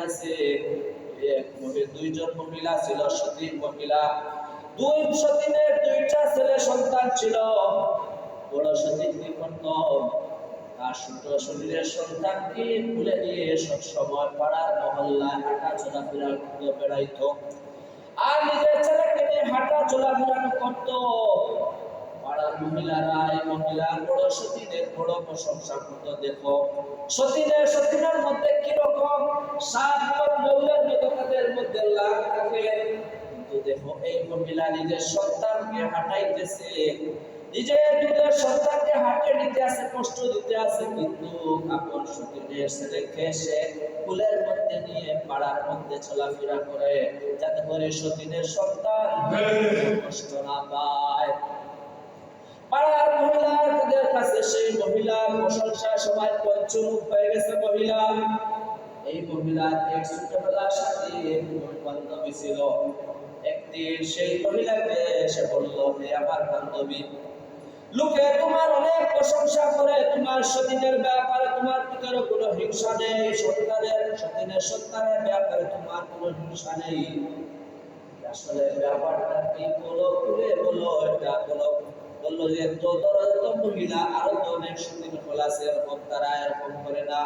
আছে দুইজন মহিলা ছিল, সতী মহিলা। দুই সতীনের দুইটা ছেলে সন্তান ছিল। বড় সতী কি করত, তার ছোট শরীরের সন্তানকে খুলে নিয়ে সব সময় পাড়ার মহল্লায় হাঁটা চলাফেরা করে বেড়াইতো, আর নিজের ছেলেকে নিয়ে হাঁটা চলাফেরা করত। পাড়ার মহিলারা এই মহিলার বড় সতীনের বড় প্রশংসা করত। দেখো সতীনের মধ্যে কিরকম সাত মৌলের মতো তাদের মধ্যে লাভ থাকে, কিন্তু দেখো এই মহিলা নিজের সন্তানকে হাঁটাইতেছে, নিজের সন্তানকে হাঁটে নিতে আসে, কষ্ট দিতে আসে, কিন্তু আপন সতীনের ছেলেকে সে কুলের মধ্যে নিয়ে পাড়ার মধ্যে চলাফেরা করে, যাতে করে সতীনের সন্তান কষ্ট না পায়। পাড়ার মহিলাদের কাছে সেই মহিলার প্রশংসা সবাই পঞ্চমুখ হয়ে গেছে। মহিলা এই মহিলার এক ছোটবেলার সাথে বান্ধবী ছিল। একদিন সেই মহিলাকে সে বলল, হে আমার বান্ধবী, লোকে তোমার অনেক প্রশংসা করে, তোমার সতীনের ব্যাপারে তোমার ভিতরে কোনো হিংসা নেই, সতীনের সন্তানের ব্যাপারে তোমার কোনো হিংসা নেই, আসলে ব্যাপারটা কি বলো, খুলে বলো, এটা বলো। বললো যে তো মহিলা আরো তো অনেক সতীন ফল আছে, এরকম তারা এরকম করে না।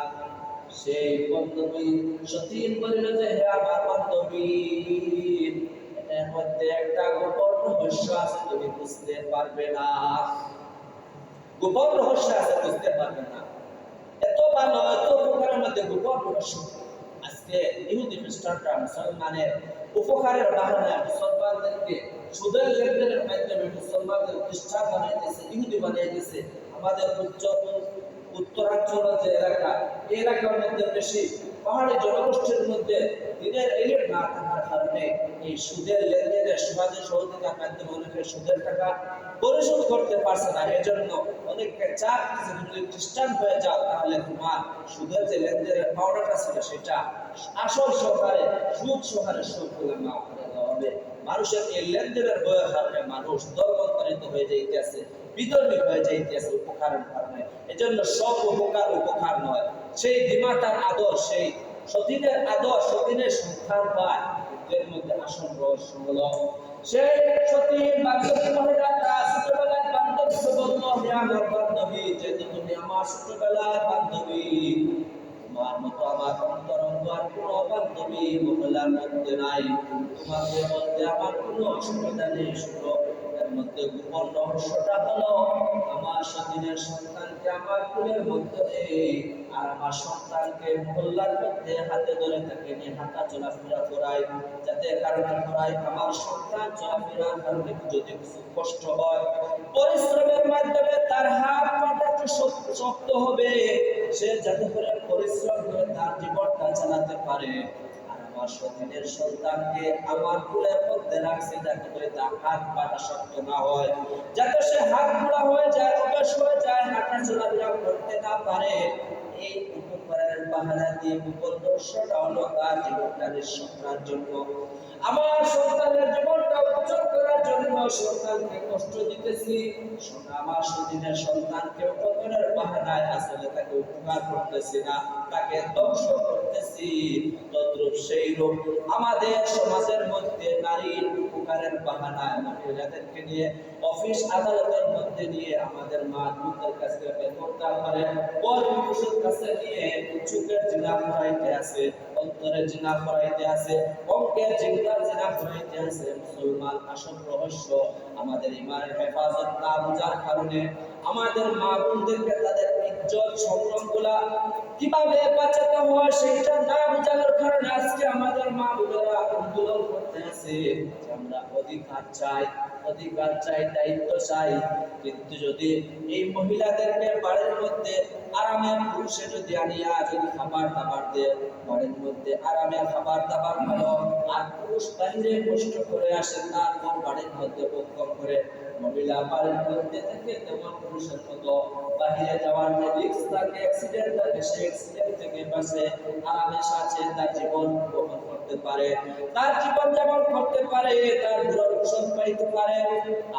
সেই বান্ধবী সতীন বলিল যে, হে আমার বান্ধবী, এর মধ্যে একটা গোপন রহস্য আছে, তুমি বুঝতে পারবে না। গোপন রহস্য আছে, বুঝতে পারবে না। এত ভালো এত উপকারের মধ্যে গোপন রহস্য। আজকে ইহুদি খ্রিস্টানরা মুসলমানের উপকারের বাহানায় মুসলমানদেরকে সুদের লেনদেনের মাধ্যমে মুসলমানদের খ্রিস্টান বানাইতেছে, ইহুদি বানাইতেছে। আমাদের উত্তরাঞ্চল যে এলাকা, এই এলাকার মধ্যে বেশি পাহাড়ি জনগোষ্ঠীর মধ্যে দিনের এলিট না থাকার কারণে এই সুদের লেনদেনের সমাজের সহযোগিতার মাধ্যমে অনেকে সুদের টাকা পরিশোধ করতে পারছে না। এজন্য অনেকে চাপ দিচ্ছে, তুমি যদি খ্রিস্টান হয়ে যাও তাহলে তোমার সুদের যে লেনদেনের পাওনাটা ছিল সেটা আসল সহকারে সুদ সহকারে সুদ করে মাফ করে দেওয়া হবে। মানুষের এই লেনদেনের বয়ের কারণে মানুষ দলবন্তরিত হয়ে যাইতেছে, বিতর্মী হয়ে যাইতেছে উপকারের কারণে। এজন্য সব উপকার নয়। সেই দিমাতার আদর, সেই সতীনের আদর, সতীনের সন্তান পায়, এর মধ্যে আসল রহস্য হলো সেই সতীন বান্ধবী মহিলা তার ছোটবেলার বান্ধবী বলল, হে আমার বান্ধবী, যেহেতু তুমি আমার ছোটবেলার বান্ধবী, তোমার মতো আমার অন্তরঙ্গ আর কোনো বান্ধবী মহিলার মধ্যে নাই, তোমাকে বলতে আমার কোনো অসুবিধা নেই। শুনো, এর মধ্যে গোপন রহস্যটা হলো আমার সতীনের সন্তানকে আমার কুলের মধ্যে নেই, আর আমার সন্তানকে মহল্লার মধ্যে হাতে ধরে তাকে নিয়ে হাঁটা চলাফেরা করাই, যাতে কারণে করাই আমার সন্তান চলাফেরার কারণে যদি কিছু কষ্ট হয়, পরিশ্রমের মাধ্যমে তার হাত পাটা একটু শক্ত হবে, সে যাতে করে পরিশ্রম করে তার জীবনটা চালাতে পারে। আর আমার সতীনের সন্তানকে আমার কুলের মধ্যে রাখছে, যাতে করে তার হাত পাটা শক্ত না হয়, যাতে সে হাত বুড়া হয়ে যায়, অভ্যাস হয়ে যায়, হাঁটা চলাফেরা করতে না পারে। এই উপকারের বাহানা দিয়ে গোপন রহস্যটা হলো তার জীবনটা নিঃসঙ্গ করার জন্য, আমার সন্তানের জীবনটা উজ্জ্বল করার জন্য সন্তানকে কষ্ট দিতেছি। আমার সতীনের সন্তানকে উপকারের বাহানায় আসলে তাকে উপকার করতেছি না, তাকে ধ্বংস করতেছি। তদ্রূপ সেই রূপ আমাদের সমাজের মধ্যে নারীর উপকারের বাহানায় মহিলাদেরকে নিয়ে অফিস আদালতের মধ্যে নিয়ে আমাদের মা বোনদের কাছে বেপরদা করে পুরুষের কাছে নিয়ে চোখের জিনা করাইতে আছে, অন্তরের জিনা করাইতে আছে, অঙ্কের জিনা করাইতে আছে। মুসলমান আসল রহস্য আমাদের ইমানের হেফাজত না বোঝার কারণে আমাদের মা বোনদেরকে তাদের ইজ্জত সম্মানগুলা কিভাবে বাঁচাতে হয় সেটা না বোঝানোর কারণে আজকে আমাদের মা বোনেরা আন্দোলন করতে আছে। আমরা অধিকার চাই, দায়িত্ব চাই, কিন্তু যদি এই মহিলাদেরকে বাড়ির মধ্যে আরামে পুরুষে যদি আনিয়া যদি খাবার দাবার দেয়, বাড়ির মধ্যে আরামে খাবার দাবার ভালো, আর পুরুষ বাহিরে কষ্ট করে আসে, তারপর বাড়ির মধ্যে বক্ষণ করে, মহিলা বাড়ির মধ্যে থেকে তেমন পুরুষের মতো বাহিরে যাওয়ার যে রিস্ক থাকে, অ্যাক্সিডেন্ট থাকে, সেই অ্যাক্সিডেন্ট থেকে বাঁচে, আরামে সাথে তার জীবন গ্রহণ করতে করতে পারে, তার জীবন যাপন করতে পারে, তার ভরণ পাইতে পারে।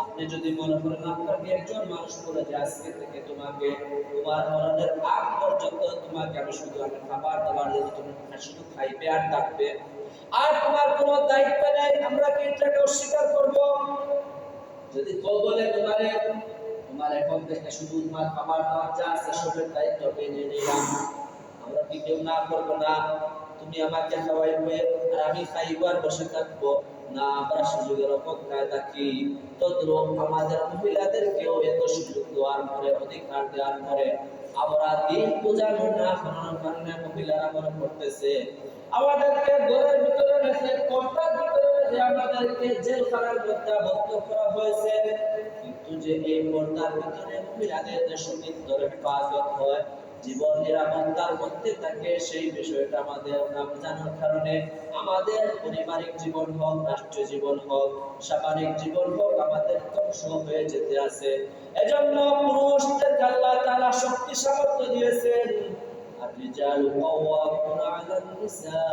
আপনি যদি মনে করেন আপনাকে একজন মানুষ বলে যে আজকে থেকে তোমাকে তোমার মরণের আগ পর্যন্ত তোমাকে আমি শুধু আমি খাবার দাবার দেবো, তুমি শুধু খাইবে আর থাকবে, আর তোমার কোনো দায়িত্ব নেই, আমরা কি এটাকে অস্বীকার করব? যদি কেউ বলে তোমার এখন থেকে শুধু তোমার খাবার দাবার যা আছে সবের দায়িত্ব নিয়ে নিলাম, আমরা কি কেউ না করবো না? তুমি আমাকে খাওয়াইবে আর আমি খাইবো আর বসে থাকবো না? আমরা সুযোগের অপেক্ষায় থাকি। তদ্রূপ আমাদের মহিলাদেরকেও এত সুযোগ দেওয়ার পরে, অধিকার দেওয়ার পরে আমরা দিন বোঝানো না করানোর কারণে মহিলারা মনে করতেছে আমাদেরকে ঘরের ভিতরে রেখে, কোঠার ভিতরে রেখে আমাদেরকে জেলখানার মধ্যে আবদ্ধ করা হয়েছে। কিন্তু যে এই পর্দার ভিতরে মহিলাদের যে সঠিক ধরে হেফাজত হয়, জীবন নিরাপত্তার মধ্যে থাকে, সেই বিষয়টা আমাদের না জানার কারণে আমাদের পারিবারিক জীবন হোক, রাষ্ট্রীয় জীবন হোক, সামাজিক জীবন হোক, আমাদের ধ্বংস হয়ে যেতে আছে। এজন্য পুরুষদেরকে আল্লাহ তাআলা শক্তি সামর্থ্য দিয়েছেন। الرجال قوامون على النساء